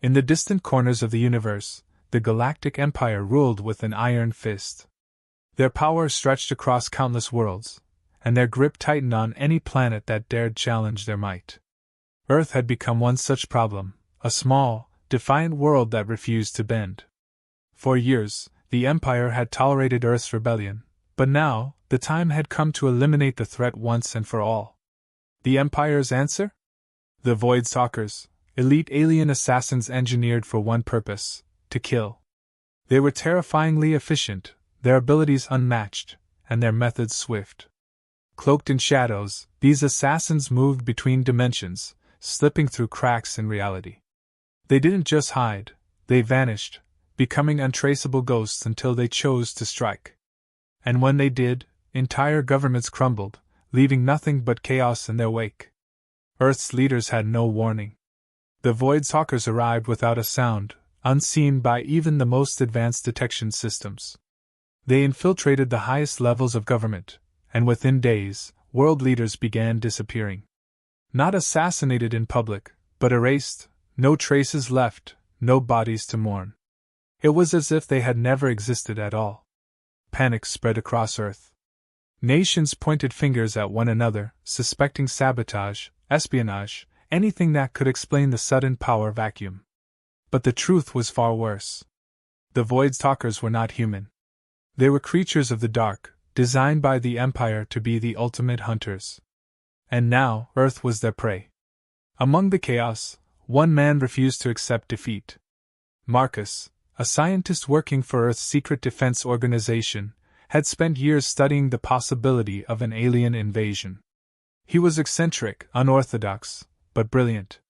In the distant corners of the universe, the Galactic Empire ruled with an iron fist. Their power stretched across countless worlds, and their grip tightened on any planet that dared challenge their might. Earth had become one such problem, a small, defiant world that refused to bend. For years, the Empire had tolerated Earth's rebellion, but now, the time had come to eliminate the threat once and for all. The Empire's answer? The Void Stalkers, elite alien assassins engineered for one purpose: to kill. They were terrifyingly efficient, their abilities unmatched, and their methods swift. Cloaked in shadows, these assassins moved between dimensions, slipping through cracks in reality. They didn't just hide, they vanished, becoming untraceable ghosts until they chose to strike. And when they did, entire governments crumbled, leaving nothing but chaos in their wake. Earth's leaders had no warning. The Void Stalkers arrived without a sound, unseen by even the most advanced detection systems. They infiltrated the highest levels of government, and within days, world leaders began disappearing. Not assassinated in public, but erased, no traces left, no bodies to mourn. It was as if they had never existed at all. Panic spread across Earth. Nations pointed fingers at one another, suspecting sabotage, espionage, anything that could explain the sudden power vacuum. But the truth was far worse. The Void Stalkers were not human. They were creatures of the dark, designed by the Empire to be the ultimate hunters. And now, Earth was their prey. Among the chaos, one man refused to accept defeat. Marcus, a scientist working for Earth's secret defense organization, had spent years studying the possibility of an alien invasion. He was eccentric, unorthodox, but brilliant.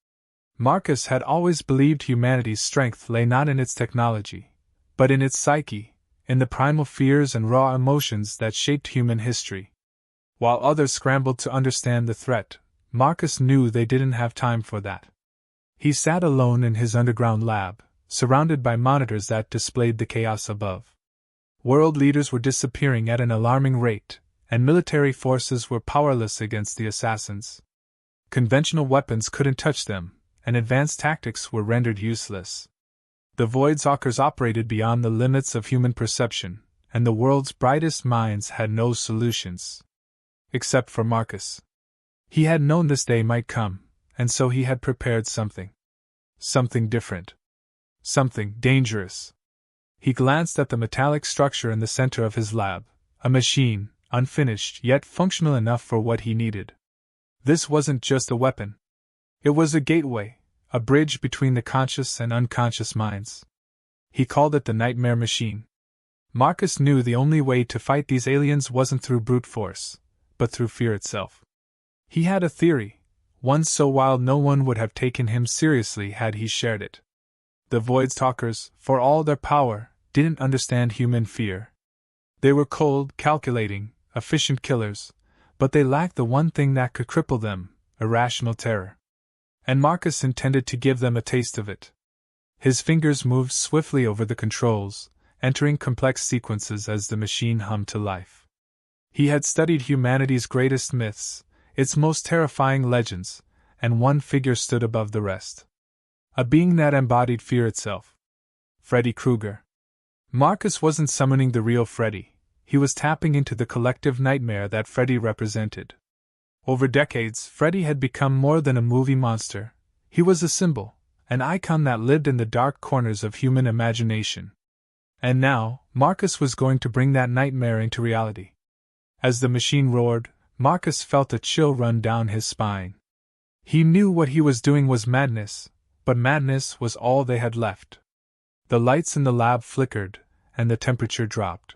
Marcus had always believed humanity's strength lay not in its technology, but in its psyche, in the primal fears and raw emotions that shaped human history. While others scrambled to understand the threat, Marcus knew they didn't have time for that. He sat alone in his underground lab, surrounded by monitors that displayed the chaos above. World leaders were disappearing at an alarming rate, and military forces were powerless against the assassins. Conventional weapons couldn't touch them, and advanced tactics were rendered useless. The Void Stalkers operated beyond the limits of human perception, and the world's brightest minds had no solutions. Except for Marcus. He had known this day might come, and so he had prepared something. Something different. Something dangerous. He glanced at the metallic structure in the center of his lab, a machine, unfinished yet functional enough for what he needed. This wasn't just a weapon. It was a gateway, a bridge between the conscious and unconscious minds. He called it the Nightmare Machine. Marcus knew the only way to fight these aliens wasn't through brute force, but through fear itself. He had a theory, one so wild no one would have taken him seriously had he shared it. The Void Stalkers, for all their power, didn't understand human fear. They were cold, calculating, efficient killers, but they lacked the one thing that could cripple them: irrational terror. And Marcus intended to give them a taste of it. His fingers moved swiftly over the controls, entering complex sequences as the machine hummed to life. He had studied humanity's greatest myths, its most terrifying legends, and one figure stood above the rest. A being that embodied fear itself. Freddy Krueger. Marcus wasn't summoning the real Freddy, he was tapping into the collective nightmare that Freddy represented. Over decades, Freddy had become more than a movie monster. He was a symbol, an icon that lived in the dark corners of human imagination. And now, Marcus was going to bring that nightmare into reality. As the machine roared, Marcus felt a chill run down his spine. He knew what he was doing was madness, but madness was all they had left. The lights in the lab flickered, and the temperature dropped.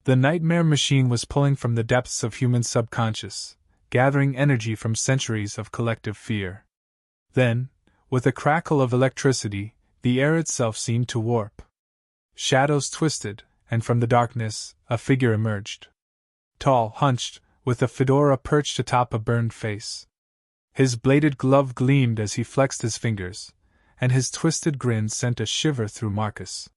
The Nightmare Machine was pulling from the depths of human subconscious, gathering energy from centuries of collective fear. Then, with a crackle of electricity, the air itself seemed to warp. Shadows twisted, and from the darkness, a figure emerged. Tall, hunched, with a fedora perched atop a burned face. His bladed glove gleamed as he flexed his fingers, and his twisted grin sent a shiver through Marcus.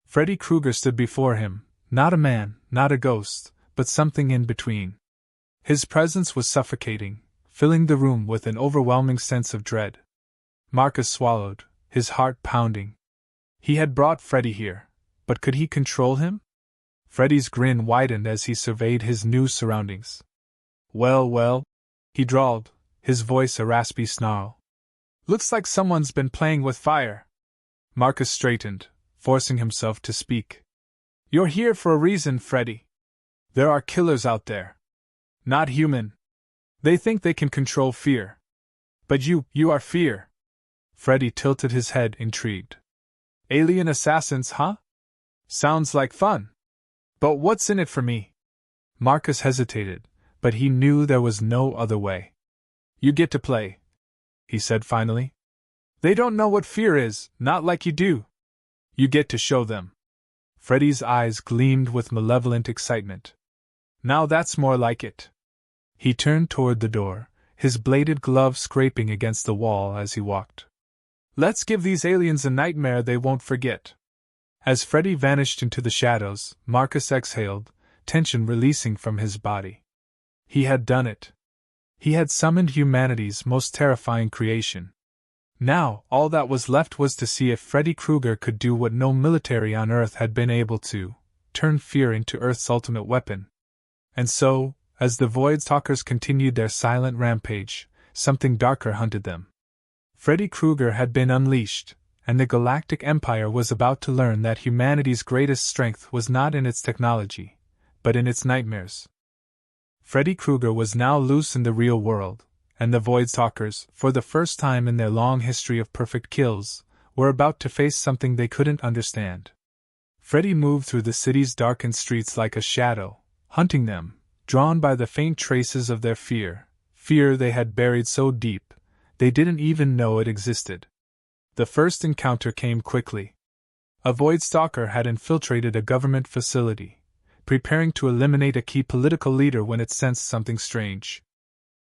Freddy Krueger stood before him, not a man, not a ghost, but something in between. His presence was suffocating, filling the room with an overwhelming sense of dread. Marcus swallowed, his heart pounding. He had brought Freddy here, but could he control him? Freddy's grin widened as he surveyed his new surroundings. Well, he drawled, his voice a raspy snarl. Looks like someone's been playing with fire. Marcus straightened, forcing himself to speak. You're here for a reason, Freddy. There are killers out there. Not human. They think they can control fear. But you are fear. Freddy tilted his head, intrigued. Alien assassins, huh? Sounds like fun. But what's in it for me? Marcus hesitated, but he knew there was no other way. You get to play, he said finally. They don't know what fear is, not like you do. You get to show them. Freddy's eyes gleamed with malevolent excitement. Now that's more like it. He turned toward the door, his bladed glove scraping against the wall as he walked. Let's give these aliens a nightmare they won't forget. As Freddy vanished into the shadows, Marcus exhaled, tension releasing from his body. He had done it. He had summoned humanity's most terrifying creation. Now, all that was left was to see if Freddy Krueger could do what no military on Earth had been able to, turn fear into Earth's ultimate weapon. And so, as the Void Stalkers continued their silent rampage, something darker hunted them. Freddy Krueger had been unleashed, and the Galactic Empire was about to learn that humanity's greatest strength was not in its technology, but in its nightmares. Freddy Krueger was now loose in the real world, and the Void Stalkers, for the first time in their long history of perfect kills, were about to face something they couldn't understand. Freddy moved through the city's darkened streets like a shadow, hunting them, drawn by the faint traces of their fear they had buried so deep, they didn't even know it existed. The first encounter came quickly. A Void Stalker had infiltrated a government facility, preparing to eliminate a key political leader when it sensed something strange.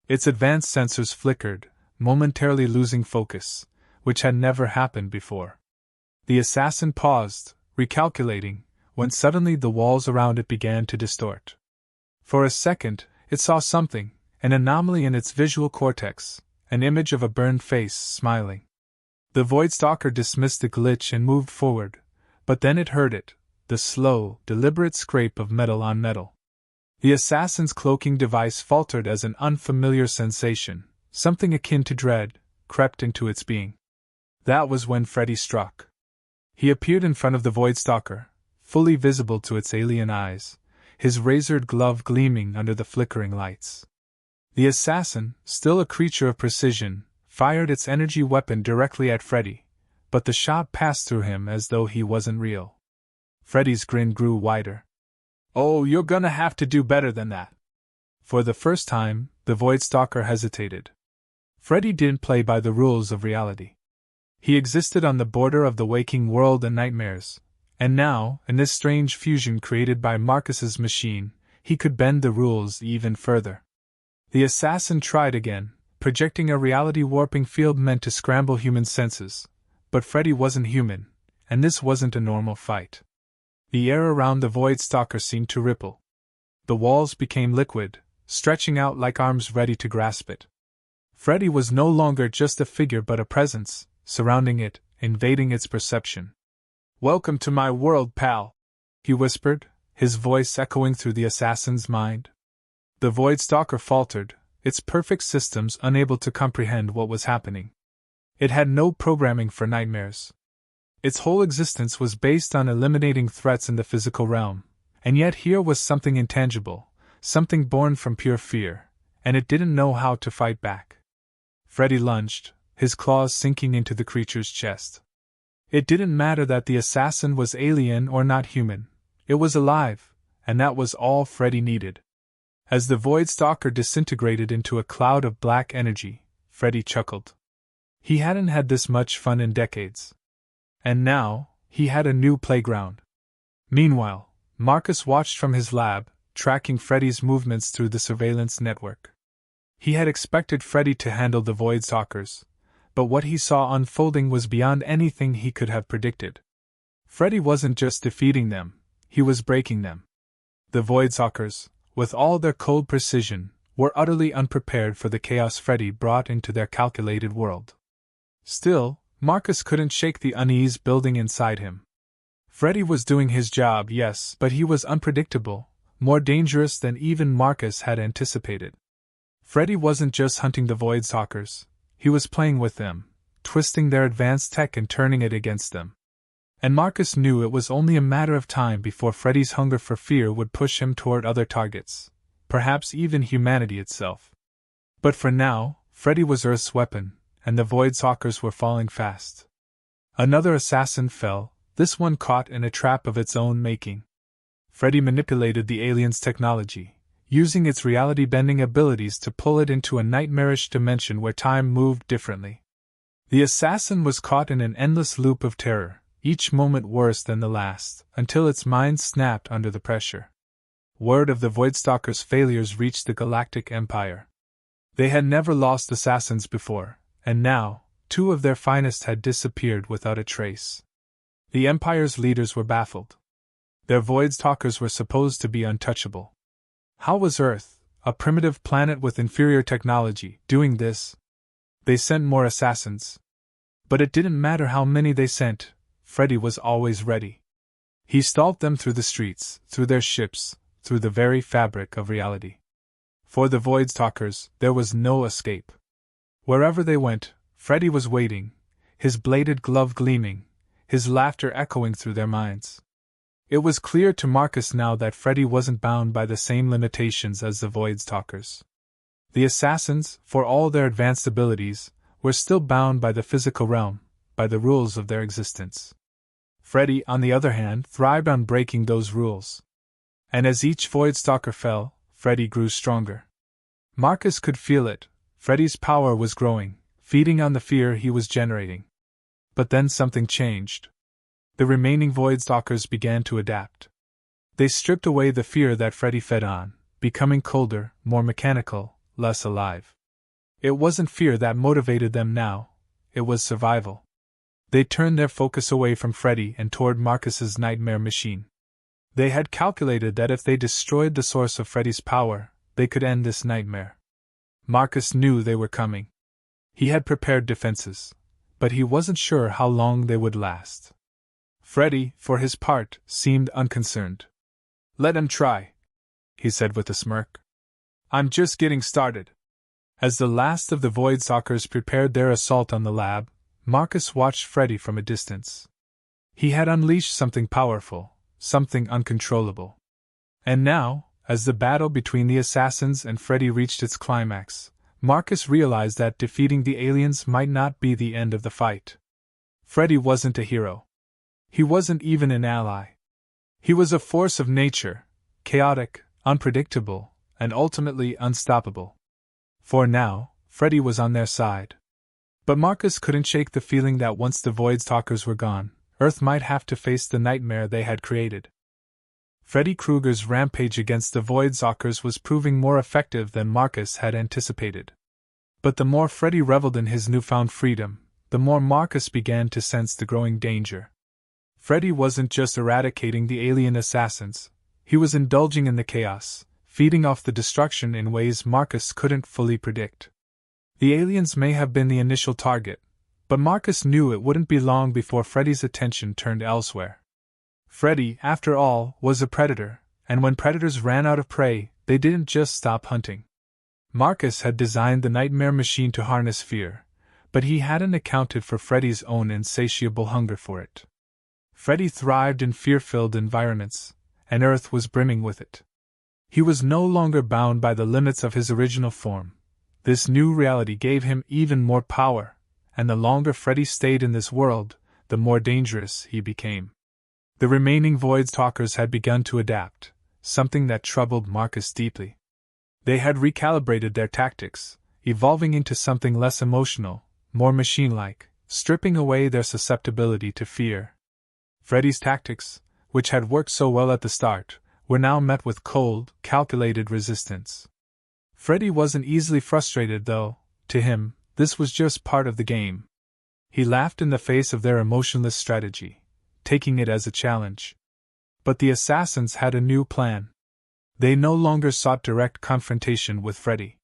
Its advanced sensors flickered, momentarily losing focus, which had never happened before. The assassin paused, recalculating, when suddenly the walls around it began to distort. For a second, it saw something, an anomaly in its visual cortex, an image of a burned face smiling. The Void Stalker dismissed the glitch and moved forward, but then it heard it, the slow, deliberate scrape of metal on metal. The assassin's cloaking device faltered as an unfamiliar sensation, something akin to dread, crept into its being. That was when Freddy struck. He appeared in front of the Void Stalker, fully visible to its alien eyes, his razored glove gleaming under the flickering lights. The assassin, still a creature of precision, fired its energy weapon directly at Freddy, but the shot passed through him as though he wasn't real. Freddy's grin grew wider. Oh, you're gonna have to do better than that. For the first time, the Void Stalker hesitated. Freddy didn't play by the rules of reality. He existed on the border of the waking world and nightmares, and now, in this strange fusion created by Marcus's machine, he could bend the rules even further. The assassin tried again, projecting a reality-warping field meant to scramble human senses, but Freddy wasn't human, and this wasn't a normal fight. The air around the Void Stalker seemed to ripple. The walls became liquid, stretching out like arms ready to grasp it. Freddy was no longer just a figure but a presence, surrounding it, invading its perception. "Welcome to my world, pal," he whispered, his voice echoing through the assassin's mind. The Void Stalker faltered, its perfect systems unable to comprehend what was happening. It had no programming for nightmares. Its whole existence was based on eliminating threats in the physical realm, and yet here was something intangible, something born from pure fear, and it didn't know how to fight back. Freddy lunged, his claws sinking into the creature's chest. It didn't matter that the assassin was alien or not human, it was alive, and that was all Freddy needed. As the Void Stalker disintegrated into a cloud of black energy, Freddy chuckled. He hadn't had this much fun in decades. And now, he had a new playground. Meanwhile, Marcus watched from his lab, tracking Freddy's movements through the surveillance network. He had expected Freddy to handle the Void Stalkers, but what he saw unfolding was beyond anything he could have predicted. Freddy wasn't just defeating them, he was breaking them. The Void Stalkers, with all their cold precision, were utterly unprepared for the chaos Freddy brought into their calculated world. Still, Marcus couldn't shake the unease building inside him. Freddy was doing his job, yes, but he was unpredictable, more dangerous than even Marcus had anticipated. Freddy wasn't just hunting the Void Stalkers, he was playing with them, twisting their advanced tech and turning it against them. And Marcus knew it was only a matter of time before Freddy's hunger for fear would push him toward other targets, perhaps even humanity itself. But for now, Freddy was Earth's weapon, and the Void Stalkers were falling fast. Another assassin fell, this one caught in a trap of its own making. Freddy manipulated the alien's technology, using its reality-bending abilities to pull it into a nightmarish dimension where time moved differently. The assassin was caught in an endless loop of terror, each moment worse than the last, until its mind snapped under the pressure. Word of the Voidstalkers' failures reached the Galactic Empire. They had never lost assassins before, and now, 2 of their finest had disappeared without a trace. The Empire's leaders were baffled. Their Voidstalkers were supposed to be untouchable. How was Earth, a primitive planet with inferior technology, doing this? They sent more assassins. But it didn't matter how many they sent, Freddy was always ready. He stalked them through the streets, through their ships, through the very fabric of reality. For the Voidstalkers, there was no escape. Wherever they went, Freddy was waiting, his bladed glove gleaming, his laughter echoing through their minds. It was clear to Marcus now that Freddy wasn't bound by the same limitations as the Voidstalkers. The assassins, for all their advanced abilities, were still bound by the physical realm, by the rules of their existence. Freddy, on the other hand, thrived on breaking those rules. And as each Voidstalker fell, Freddy grew stronger. Marcus could feel it. Freddy's power was growing, feeding on the fear he was generating. But then something changed. The remaining Voidstalkers began to adapt. They stripped away the fear that Freddy fed on, becoming colder, more mechanical, less alive. It wasn't fear that motivated them now, it was survival. They turned their focus away from Freddy and toward Marcus's nightmare machine. They had calculated that if they destroyed the source of Freddy's power, they could end this nightmare. Marcus knew they were coming. He had prepared defenses, but he wasn't sure how long they would last. Freddy, for his part, seemed unconcerned. "Let him try," he said with a smirk. "I'm just getting started." As the last of the Voidstalkers prepared their assault on the lab, Marcus watched Freddy from a distance. He had unleashed something powerful, something uncontrollable. And now, as the battle between the assassins and Freddy reached its climax, Marcus realized that defeating the aliens might not be the end of the fight. Freddy wasn't a hero. He wasn't even an ally. He was a force of nature, chaotic, unpredictable, and ultimately unstoppable. For now, Freddy was on their side. But Marcus couldn't shake the feeling that once the Voidstalkers were gone, Earth might have to face the nightmare they had created. Freddy Krueger's rampage against the Voidstalkers was proving more effective than Marcus had anticipated. But the more Freddy reveled in his newfound freedom, the more Marcus began to sense the growing danger. Freddy wasn't just eradicating the alien assassins, he was indulging in the chaos, feeding off the destruction in ways Marcus couldn't fully predict. The aliens may have been the initial target, but Marcus knew it wouldn't be long before Freddy's attention turned elsewhere. Freddy, after all, was a predator, and when predators ran out of prey, they didn't just stop hunting. Marcus had designed the nightmare machine to harness fear, but he hadn't accounted for Freddy's own insatiable hunger for it. Freddy thrived in fear-filled environments, and Earth was brimming with it. He was no longer bound by the limits of his original form. This new reality gave him even more power, and the longer Freddy stayed in this world, the more dangerous he became. The remaining Voidstalkers had begun to adapt, something that troubled Marcus deeply. They had recalibrated their tactics, evolving into something less emotional, more machine-like, stripping away their susceptibility to fear. Freddy's tactics, which had worked so well at the start, were now met with cold, calculated resistance. Freddy wasn't easily frustrated though. To him, this was just part of the game. He laughed in the face of their emotionless strategy, taking it as a challenge. But the assassins had a new plan. They no longer sought direct confrontation with Freddy.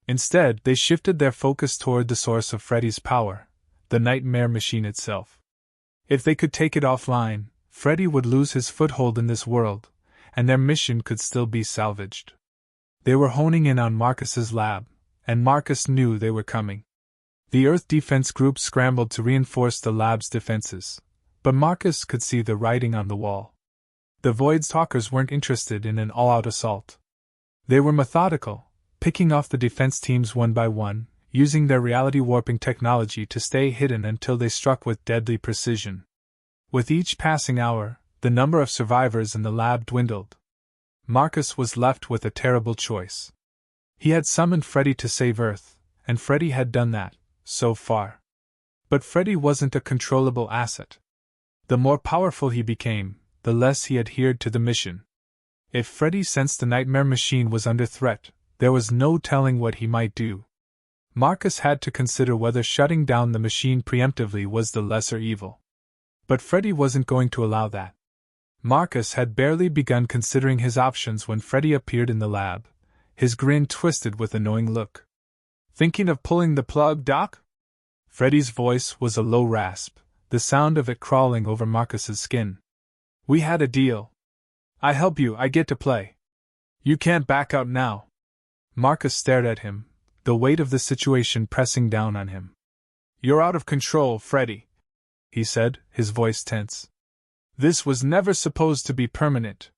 Instead, they shifted their focus toward the source of Freddy's power, the nightmare machine itself. If they could take it offline, Freddy would lose his foothold in this world, and their mission could still be salvaged. They were honing in on Marcus's lab, and Marcus knew they were coming. The Earth Defense Group scrambled to reinforce the lab's defenses, but Marcus could see the writing on the wall. The Void Stalkers weren't interested in an all-out assault. They were methodical, picking off the defense teams one by one, using their reality-warping technology to stay hidden until they struck with deadly precision. With each passing hour, the number of survivors in the lab dwindled. Marcus was left with a terrible choice. He had summoned Freddy to save Earth, and Freddy had done that, so far. But Freddy wasn't a controllable asset. The more powerful he became, the less he adhered to the mission. If Freddy sensed the nightmare machine was under threat, there was no telling what he might do. Marcus had to consider whether shutting down the machine preemptively was the lesser evil. But Freddy wasn't going to allow that. Marcus had barely begun considering his options when Freddy appeared in the lab, his grin twisted with annoying look. "Thinking of pulling the plug, Doc?" Freddy's voice was a low rasp, the sound of it crawling over Marcus's skin. "We had a deal. I help you, I get to play. You can't back out now." Marcus stared at him, the weight of the situation pressing down on him. "You're out of control, Freddy," he said, his voice tense. "This was never supposed to be permanent.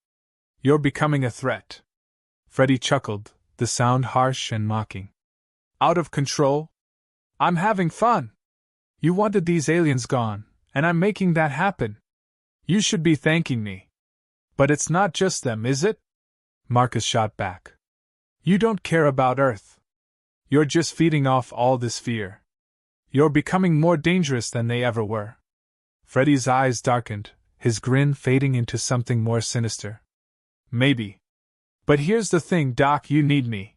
You're becoming a threat." Freddy chuckled, the sound harsh and mocking. "Out of control? I'm having fun. You wanted these aliens gone, and I'm making that happen. You should be thanking me." "But it's not just them, is it?" Marcus shot back. "You don't care about Earth. You're just feeding off all this fear. You're becoming more dangerous than they ever were." Freddy's eyes darkened, his grin fading into something more sinister. "Maybe. But here's the thing, Doc, you need me.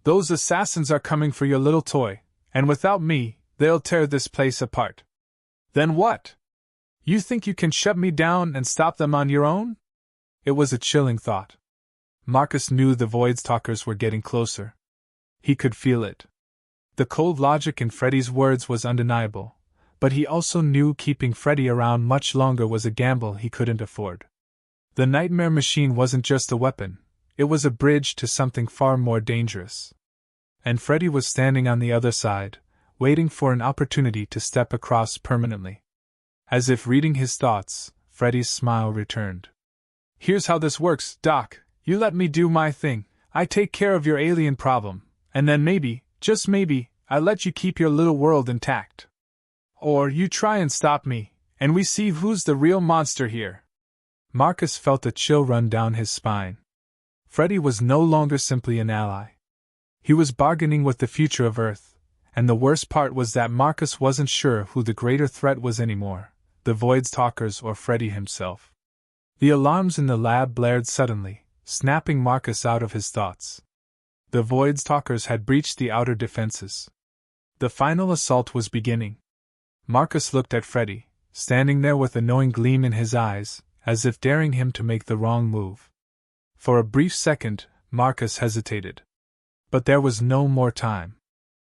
Those assassins are coming for your little toy, and without me, they'll tear this place apart. Then what? You think you can shut me down and stop them on your own?" It was a chilling thought. Marcus knew the Void Stalkers were getting closer. He could feel it. The cold logic in Freddy's words was undeniable, but he also knew keeping Freddy around much longer was a gamble he couldn't afford. The nightmare machine wasn't just a weapon, it was a bridge to something far more dangerous. And Freddy was standing on the other side, waiting for an opportunity to step across permanently. As if reading his thoughts, Freddy's smile returned. "Here's how this works, Doc. You let me do my thing, I take care of your alien problem, and then maybe, just maybe, I let you keep your little world intact. Or you try and stop me, and we see who's the real monster here." Marcus felt a chill run down his spine. Freddy was no longer simply an ally. He was bargaining with the future of Earth, and the worst part was that Marcus wasn't sure who the greater threat was anymore, the Void Stalkers or Freddy himself. The alarms in the lab blared suddenly, snapping Marcus out of his thoughts. The Void Stalkers had breached the outer defenses. The final assault was beginning. Marcus looked at Freddy, standing there with a knowing gleam in his eyes, as if daring him to make the wrong move. For a brief second, Marcus hesitated. But there was no more time.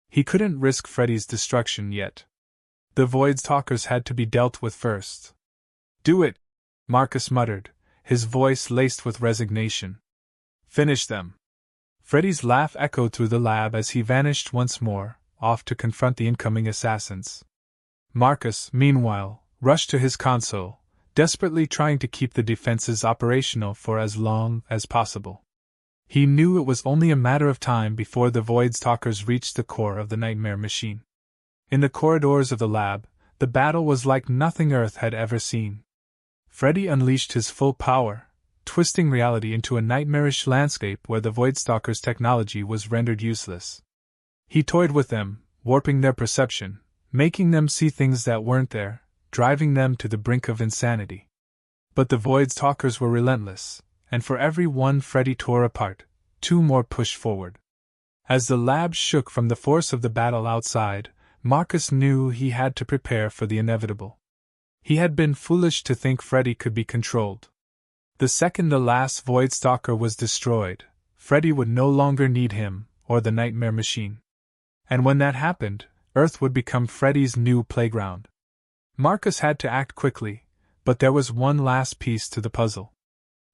He couldn't risk Freddy's destruction yet. The Void Stalkers had to be dealt with first. "Do it," Marcus muttered, his voice laced with resignation. "Finish them." Freddy's laugh echoed through the lab as he vanished once more, off to confront the incoming assassins. Marcus, meanwhile, rushed to his console, desperately trying to keep the defenses operational for as long as possible. He knew it was only a matter of time before the Void Stalkers reached the core of the nightmare machine. In the corridors of the lab, the battle was like nothing Earth had ever seen. Freddy unleashed his full power, twisting reality into a nightmarish landscape where the Void Stalkers' technology was rendered useless. He toyed with them, warping their perception, making them see things that weren't there, driving them to the brink of insanity. But the Void Stalkers were relentless, and for every one Freddy tore apart, two more pushed forward. As the lab shook from the force of the battle outside, Marcus knew he had to prepare for the inevitable. He had been foolish to think Freddy could be controlled. The second the last Void Stalker was destroyed, Freddy would no longer need him, or the nightmare machine. And when that happened, Earth would become Freddy's new playground. Marcus had to act quickly, but there was one last piece to the puzzle.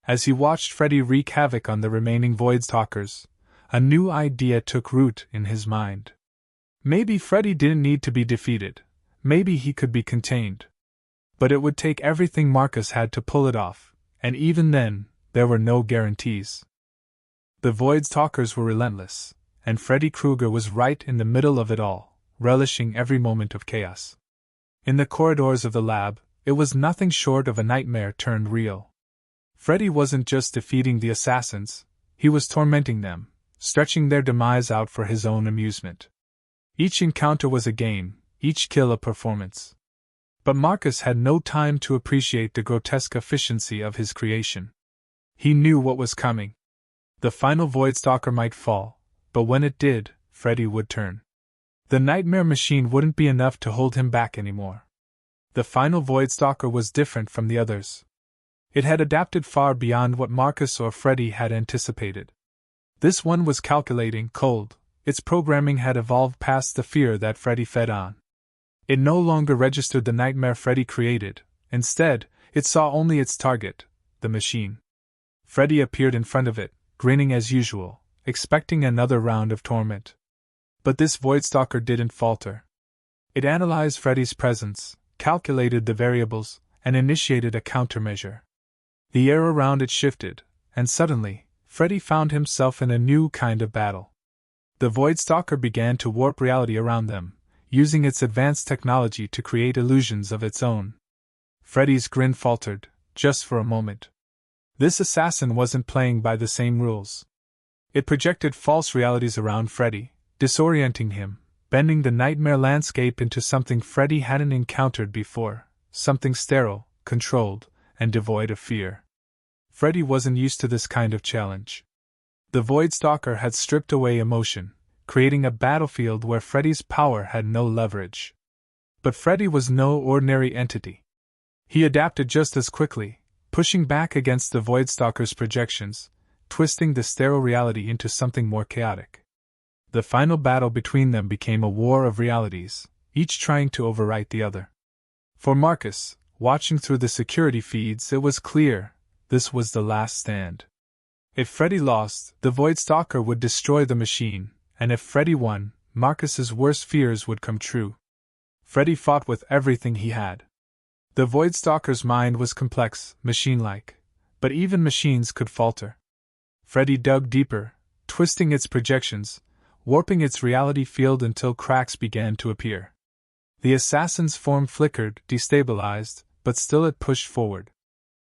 As he watched Freddy wreak havoc on the remaining Voidstalkers, a new idea took root in his mind. Maybe Freddy didn't need to be defeated, maybe he could be contained. But it would take everything Marcus had to pull it off, and even then, there were no guarantees. The Voidstalkers were relentless, and Freddy Krueger was right in the middle of it all, relishing every moment of chaos. In the corridors of the lab, it was nothing short of a nightmare turned real. Freddy wasn't just defeating the assassins, he was tormenting them, stretching their demise out for his own amusement. Each encounter was a game, each kill a performance. But Marcus had no time to appreciate the grotesque efficiency of his creation. He knew what was coming. The final Voidstalker might fall, but when it did, Freddy would turn. The nightmare machine wouldn't be enough to hold him back anymore. The final Voidstalker was different from the others. It had adapted far beyond what Marcus or Freddy had anticipated. This one was calculating, cold. Its programming had evolved past the fear that Freddy fed on. It no longer registered the nightmare Freddy created. Instead, it saw only its target, the machine. Freddy appeared in front of it, grinning as usual, expecting another round of torment. But this Voidstalker didn't falter. It analyzed Freddy's presence, calculated the variables, and initiated a countermeasure. The air around it shifted, and suddenly, Freddy found himself in a new kind of battle. The Voidstalker began to warp reality around them, using its advanced technology to create illusions of its own. Freddy's grin faltered, just for a moment. This assassin wasn't playing by the same rules. It projected false realities around Freddy, disorienting him, bending the nightmare landscape into something Freddy hadn't encountered before, something sterile, controlled, and devoid of fear. Freddy wasn't used to this kind of challenge. The Voidstalker had stripped away emotion, creating a battlefield where Freddy's power had no leverage. But Freddy was no ordinary entity. He adapted just as quickly, pushing back against the Voidstalker's projections, twisting the sterile reality into something more chaotic. The final battle between them became a war of realities, each trying to overwrite the other. For Marcus, watching through the security feeds, it was clear this was the last stand. If Freddy lost, the Voidstalker would destroy the machine, and if Freddy won, Marcus's worst fears would come true. Freddy fought with everything he had. The Voidstalker's mind was complex, machine-like, but even machines could falter. Freddy dug deeper, twisting its projections, warping its reality field until cracks began to appear. The assassin's form flickered, destabilized, but still it pushed forward.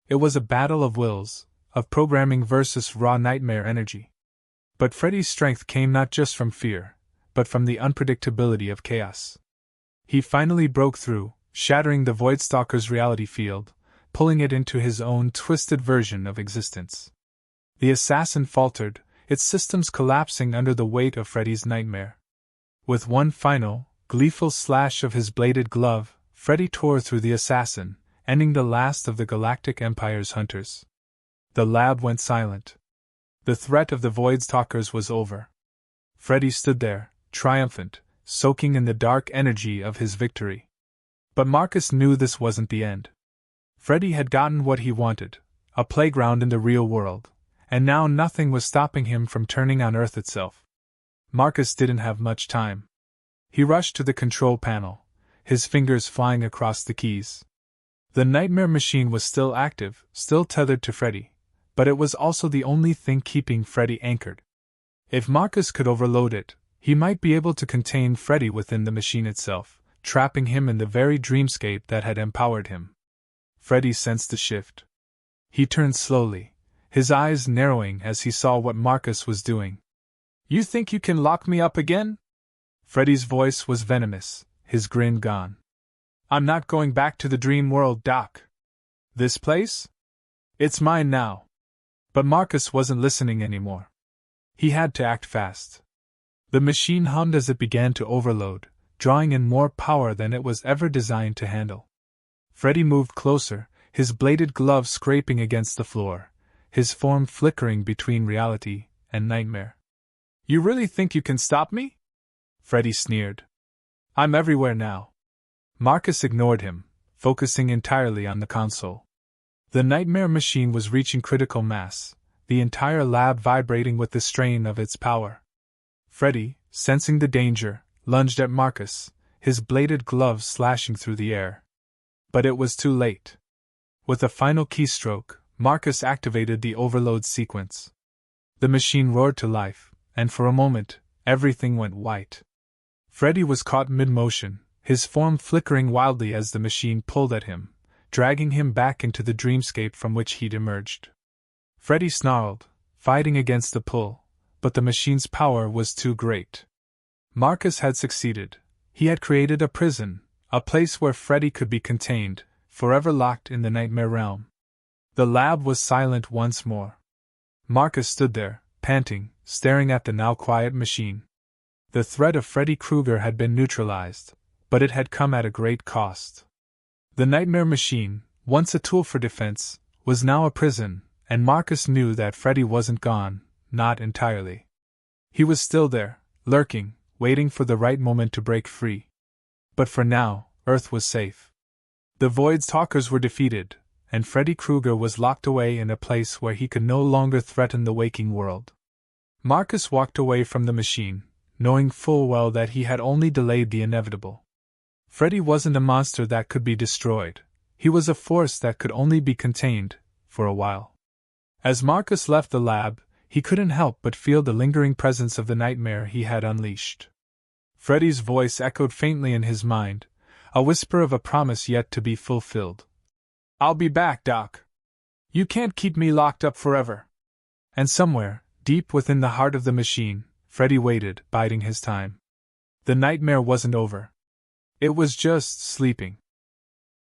It was a battle of wills, of programming versus raw nightmare energy. But Freddy's strength came not just from fear, but from the unpredictability of chaos. He finally broke through, shattering the Voidstalker's reality field, pulling it into his own twisted version of existence. The assassin faltered, its systems collapsing under the weight of Freddy's nightmare. With one final, gleeful slash of his bladed glove, Freddy tore through the assassin, ending the last of the Galactic Empire's hunters. The lab went silent. The threat of the Voidstalkers was over. Freddy stood there, triumphant, soaking in the dark energy of his victory. But Marcus knew this wasn't the end. Freddy had gotten what he wanted, a playground in the real world, and now nothing was stopping him from turning on Earth itself. Marcus didn't have much time. He rushed to the control panel, his fingers flying across the keys. The nightmare machine was still active, still tethered to Freddy, but it was also the only thing keeping Freddy anchored. If Marcus could overload it, he might be able to contain Freddy within the machine itself, trapping him in the very dreamscape that had empowered him. Freddy sensed the shift. He turned slowly, his eyes narrowing as he saw what Marcus was doing. "You think you can lock me up again?" Freddy's voice was venomous, his grin gone. "I'm not going back to the dream world, Doc. This place? It's mine now." But Marcus wasn't listening anymore. He had to act fast. The machine hummed as it began to overload, drawing in more power than it was ever designed to handle. Freddy moved closer, his bladed glove scraping against the floor, his form flickering between reality and nightmare. "You really think you can stop me?" Freddy sneered. I'm everywhere now. Marcus ignored him, focusing entirely on the console. The nightmare machine was reaching critical mass, the entire lab vibrating with the strain of its power. Freddy, sensing the danger, lunged at Marcus, his bladed gloves slashing through the air. But it was too late. With a final keystroke, Marcus activated the overload sequence. The machine roared to life, and for a moment, everything went white. Freddy was caught mid-motion, his form flickering wildly as the machine pulled at him, dragging him back into the dreamscape from which he'd emerged. Freddy snarled, fighting against the pull, but the machine's power was too great. Marcus had succeeded. He had created a prison, a place where Freddy could be contained, forever locked in the nightmare realm. The lab was silent once more. Marcus stood there, panting, staring at the now quiet machine. The threat of Freddy Krueger had been neutralized, but it had come at a great cost. The nightmare machine, once a tool for defense, was now a prison, and Marcus knew that Freddy wasn't gone, not entirely. He was still there, lurking, waiting for the right moment to break free. But for now, Earth was safe. The Void Stalkers were defeated, and Freddy Krueger was locked away in a place where he could no longer threaten the waking world. Marcus walked away from the machine, knowing full well that he had only delayed the inevitable. Freddy wasn't a monster that could be destroyed. He was a force that could only be contained, for a while. As Marcus left the lab, he couldn't help but feel the lingering presence of the nightmare he had unleashed. Freddy's voice echoed faintly in his mind, a whisper of a promise yet to be fulfilled. "I'll be back, Doc. You can't keep me locked up forever." And somewhere, deep within the heart of the machine, Freddy waited, biding his time. The nightmare wasn't over. It was just sleeping.